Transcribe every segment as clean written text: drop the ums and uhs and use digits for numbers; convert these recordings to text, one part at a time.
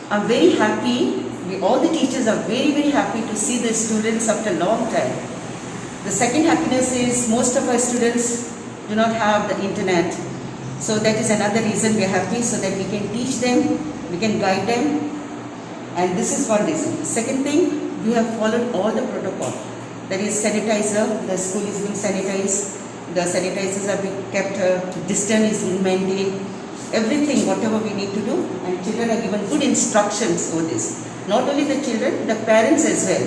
I'm very happy, all the teachers are very, very happy to see the students after a long time. The second happiness is most of our students do not have the internet. So that is another reason we are happy, so that we can teach them, we can guide them. And this is one reason. The second thing, we have followed all the protocol. That is sanitizer, the school is being sanitized, the sanitizers are being kept, distance is being maintained, everything, whatever we need to do, and children are given good instructions for this. Not only the children, the parents as well.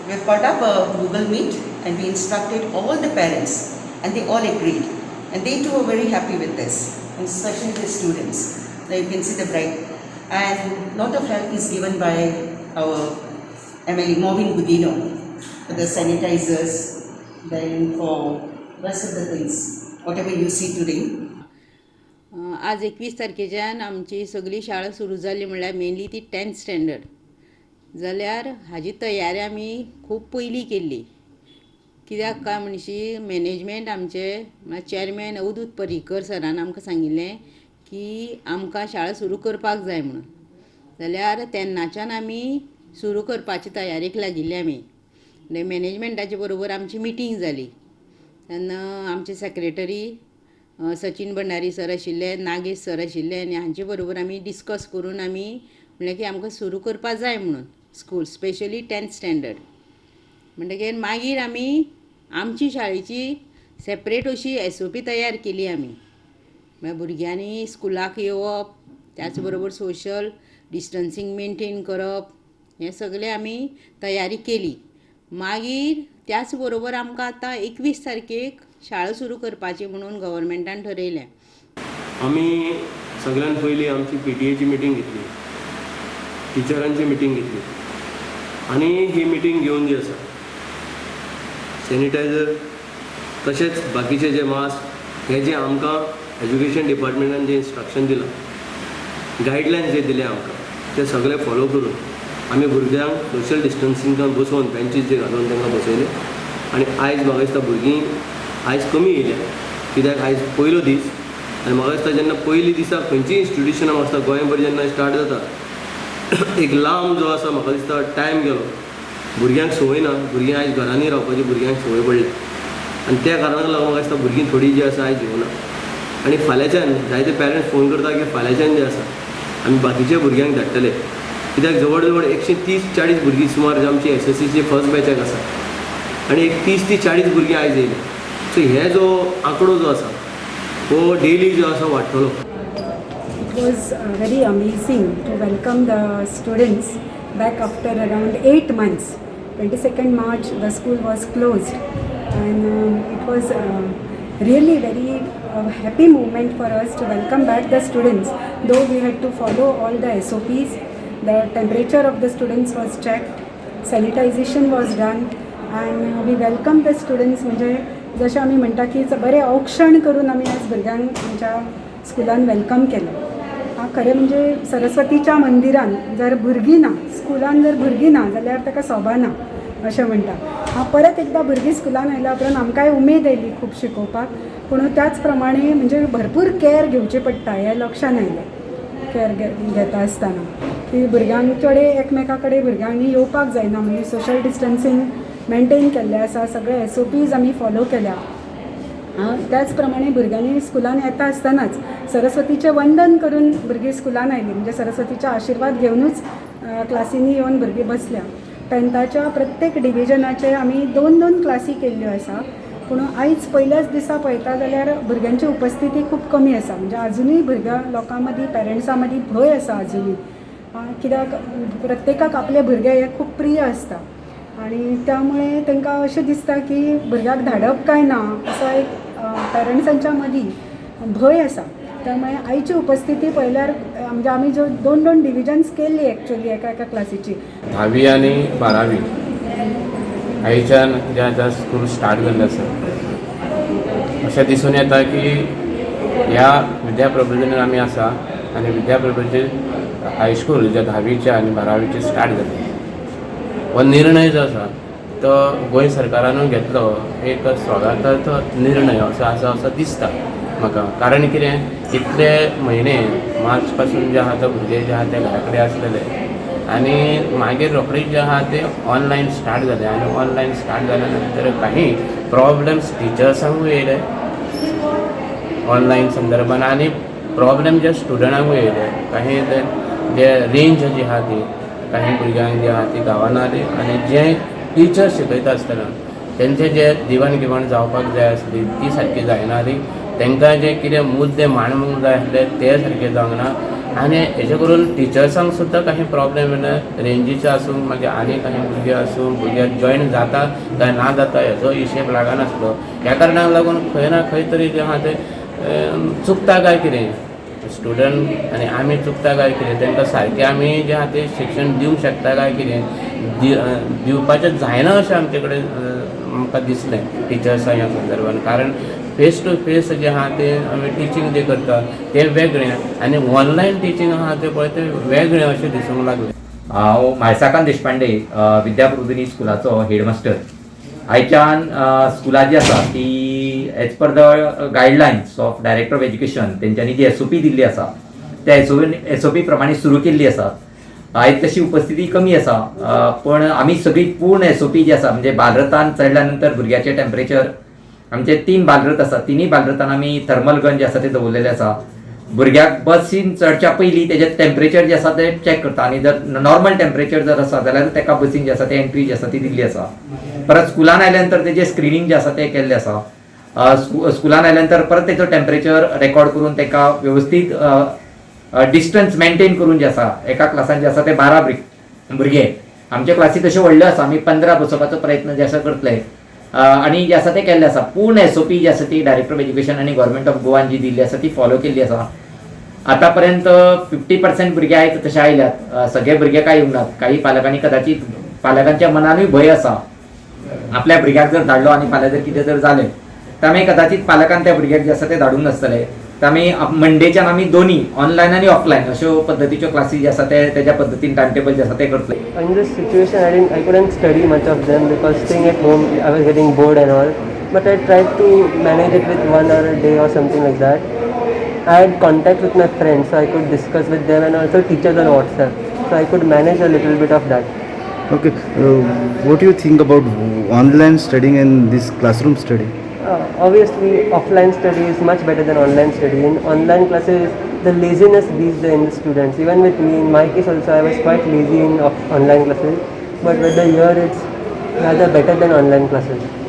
We have put up a Google Meet and we instructed all the parents and they all agreed. And they too are very happy with this, and especially the students. Now you can see the bright. And lot of help is given by our MLA Movin Budino for the sanitizers, then for rest of the things, whatever you see today. आज 21 तारखेच्यान आमची सगळी शाळा सुरू जाली म्हणल्यार mainly ती 10th standard जाल्यार हाजी तयारी आमी खूब पयलीं केल्ली. कित्याक काय म्हणशी मॅनेजमेंट आमचे म्हळ्यार चॅरमॅन अवधूत पर्रीकर सरान आमकां सांगिल्लें की आमकां शाळा सुरू करपाक जाय म्हणून. जाल्यार तेन्नाच्यान आमी सुरू करपाची तयारेक लागिल्ले आमी. मॅनेजमेंटाचे बरोबर आमची मिटींग जाली तेन्ना आमचे सेक्रेटरी सचिन भंडारी सर आशिल्ले, नागेश सर आशिल्ले, आनी हांचे बरोबर आमी डिस्कस करून आमी म्हणलें की आमकां सुरू करपा जाय म्हणून स्कूल, स्पेशली 10th स्टँडर्ड. म्हणटकीर मागीर आमी आमची शाळेची सेपरेट अशी SOP तयार केली आमी. म्हळ्यार भुरग्यांनी स्कुलाक येवप, त्याच बरोबर सोशल डिस्टन्सींग मेनटेन करप, हें सगळें आमी तयारी केली. मागीर त्याच बरोबर आमकां आतां 21 तारखेक शाळा सुरू करपाची म्हणून गव्हर्मेंटान ठरयलें. आमी सगळ्यान पयलीं आमची PTA ची मिटींग घेतली, टिचरांची मिटींग घेतली, आनी ही मिटींग घेवन जी आसा सॅनिटायझर तशेंच बाकीचे जे मास्क हे जे आमकां एज्युकेशन डिपार्टमेंटान जे इन्स्ट्रक्शन दिलां, गायडलायन्स जे दिले आमकां ते सगळे फॉलो करून आमी भुरग्यांक सोशल डिस्टन्सिंगान बसोवन बेंचीस जे घालून तांकां बसयले. आनी आयज म्हाका दिसता भुरगीं आयज कमी येयल्या, कित्याक आयज पयलो दीस, आनी म्हाका दिसता जेन्ना पयली दिसाक खंयचीय इन्स्टिट्युशनां आसता गोंयभर जेन्ना स्टार्ट जाता एक लांब जो आसा म्हाका दिसता टायम गेलो, भुरग्यांक संवय ना, भुरगीं आयज घरांनी रावपाची भुरग्यांक संवय पडली. आनी त्या कारणाक लागून म्हाका दिसता भुरगीं थोडीं जी आसा आयज येवना. आनी फाल्यांच्यान जायते पेरंट्स फोन करता की फाल्यांच्यान जे आसा आमी बाकीच्या भुरग्यांक धाडटले, कित्याक जवळ जवळ 130-40 भुरगीं सुमार जे आमची SSCची फर्स्ट बॅचाक आसा, आनी एक 30 ते 40 भुरगीं आयज येयले. सो हे जो आंकडो जो आसा तो डेली जो आसा वाडटलो. It was very amazing to welcome the students back after around 8 months. 22nd March the school was closed, and it was really very happy moment for us to welcome back the students, though we had to follow all the SOPs. The temperature of the students was checked, sanitization was done, and we welcomed the students. म्हणजे जशें आमी म्हणटा की बरें औक्षण करून आमी आज भुरग्यांक आमच्या स्कुलान वेलकम केलें. खरें म्हणजे सरस्वतीच्या मंदिरान जर भुरगीं ना, स्कुलान जर भुरगीं ना जाल्यार ताका सोबा ना अशें म्हणटा. परत एकदां भुरगीं स्कुलान आयल्या उपरांत आमकांय उमेद येयली खूब शिकोवपाक, पूण त्याच प्रमाणे म्हणजे भरपूर कॅर घेवचें पडटा हें लक्षान आयलें. कॅर घेता आसतना की भुरग्यांक चडे एकमेका कडेन भुरग्यांनी येवपाक जायना, म्हणजे सोशल डिस्टन्सींग मेनटेन केल्लें आसा, सगळे SOPs आमी फॉलो केल्या. त्याच प्रमाणे भुरग्यांनी स्कुलान येता आसतनाच सरस्वतीचें वंदन करून भुरगीं स्कुलान आयलीं, म्हणजे सरस्वतीचे आशिर्वाद घेवनूच क्लासींनी येवन भुरगीं बसल्या. 10thच्या प्रत्येक डिविजनाचे आमी 2-2 क्लासी केल्ल्यो आसा, पूण आयज पयल्याच दिसा पळयता जाल्यार भुरग्यांची उपस्थिती खूब कमी आसा. म्हणजे अजुनूय भुरग्यां लोकां मदीं, पेरंट्सां मदीं भंय आसा अजुनूय, कित्याक प्रत्येकाक आपले भुरगे हे खूब प्रिय आसता, आनी त्यामुळे तांकां अशें दिसता की भुरग्याक धाडप काय ना असो एक पेरंट्सांच्या मदीं भंय आसा. त्यामुळे आयची उपस्थिती पळयल्यार म्हणजे आमी ज्यो 2-2 डिविजन्स केल्ली एक्चुअली एका क्लासीची. 10वी आनी 12वी आयच्यान जे आतां स्कूल स्टार्ट जाल्लें आसा, अशें दिसून येता की ह्या विद्या प्रबोधिनीन आमी आसा, आनी विद्या प्रबोधिनी हायस्कूल जे 10वीचे आनी 12वीचे स्टार्ट जाले. हो निर्णय जो आसा तो गोंय सरकारानूय घेतलो, एक स्वागताचो निर्णय असो आसा असो दिसता म्हाका. कारण कितें, इतले म्हयने मार्च पासून जे आहा तो भुरगे जे आहा ते घरा कडेन आसलेले, आणि मागीर रोखडीच जे आहा ते ऑनलायन स्टार्ट जालें आनी ऑनलायन स्टार्ट जाल्या नंतर काही प्रॉब्लेम्स टिचर्सांकूय येयले ऑनलायन संदर्भान आनी प्रॉब्लेम जे स्टुडंटांकूय येयले काही जे रेंज जी आहा ती काही भुरग्यांक जी आहा ती गावना आनी जे टिचर शिकयता आसतना तेंचे जे दिवण घेवण जावपाक जाय आसली ती सारकी जायनाली तांकां जे कितें मुद्दे मांडूंक जाय आसले ते सारके जावंक ना आनी हेजे करून टिचर्सांक सुद्दां काही प्रॉब्लेम येना रेंजीचे आसूं मागीर आनी काही भुरगे आसूं भुरगे जॉयन जाता काय ना जाता हेजो हिशेब लागनासलो ह्या कारणाक लागून खंय ना खंय तरी जे आहा ते चुकता काय कितें स्टुडंट आनी आमी चुकता काय कितें तांकां सारकें आमी जें आहा तें शिक्षण दिवंक शकता काय कितें दिवपाचें जायना अशें आमचे कडेन म्हाका दिसलें टिचर्सां ह्या संदर्भान कारण फेस टू फेस जे आहा तें आमी टिचींग जें करता तें वेगळें आनी ऑनलायन टिचींग आहा तें पळय तें वेगळें अशें दिसूंक लागलें. हांव म्हायसाकांत देशपांडे विद्याप्रबोधिनी स्कुलाचो हेडमास्टर. आयच्यान स्कुला जी आसा ती as per the guidelines of director of education तेंच्यांनी जी SOP दिल्ली आसा त्या SOP प्रमाणे सुरू केल्ली आसा. आयज तशी उपस्थिती कमी आसा पण आमी सगळी पूर्ण SOP जी आसा म्हणजे बालरथान चडल्या नंतर भुरग्याचें टेम्परेचर आमचे 3 बालरथ आसा तिनूय बालरथान आमी थर्मल गन जे आसा ते दवरलेले आसा. भुरग्याक बसीन चडच्या पयलीं तेजें टेम्परेचर जें आसा तें चॅक करता आनी जर नॉर्मल टेम्परेचर जर आसा जाल्यार तेका बसीन जे आसा ते एंट्री जी आसा ती दिल्ली आसा. परत स्कुलान आयल्या नंतर तेजें स्क्रिनींग जें आसा तें केल्लें आसा. स्कुलान आयल्या नंतर परत तेजो टेम्परेचर रेकॉर्ड करून तेका व्यवस्थीत डिस्टन्स मेंटेन करून जे आसा एका क्लासान जे आसा ते 12 भुरगे आमचे क्लासी तशे व्हडल्यो आसा आमी 15 बसोवपाचो प्रयत्न जे आसा करतले आनी जे आसा ते केल्ले आसा. पूर्ण SOP जी आसा ती डायरेक्टर ऑफ एज्युकेशन आनी गव्हर्मेंट ऑफ गोवान जी दिल्ली आसा ती फॉलो केल्ली आसा. आतां पर्यंत 50% भुरगे आयज तशे आयल्यात सगळे भुरगे काय येवंक नात. काही पालकांनी कदाचित पालकांच्या मनानूय भंय आसा आपल्या भुरग्याक जर धाडलो आनी फाल्यां जर कितें जर जालें तर आमी कदाचित पालकान त्या भुरग्याक जे आसा ते धाडूंक नासतले. तर आमी मंडेच्यान आमी दोन्ही ऑनलायन आनी ऑफलायन अश्यो पद्दतीच्यो क्लासी जे आसा ते तेज्या पद्दतीन टायम टेबल जे आसा ते करतले. In this situation, I couldn't study much of them because staying at home, I was getting bored and all. But I tried to manage it with 1 hour a day or something like that. I had contact with my friends, so I could discuss with them and also teachers on WhatsApp. So I could manage a little bit of that. Okay, what do you think about online studying and this classroom study? Obviously, offline study is much better than online study. In online classes, the laziness beats in the students. Even with me, in my case also, I was quite lazy in online classes. But with the year, it's rather better than online classes.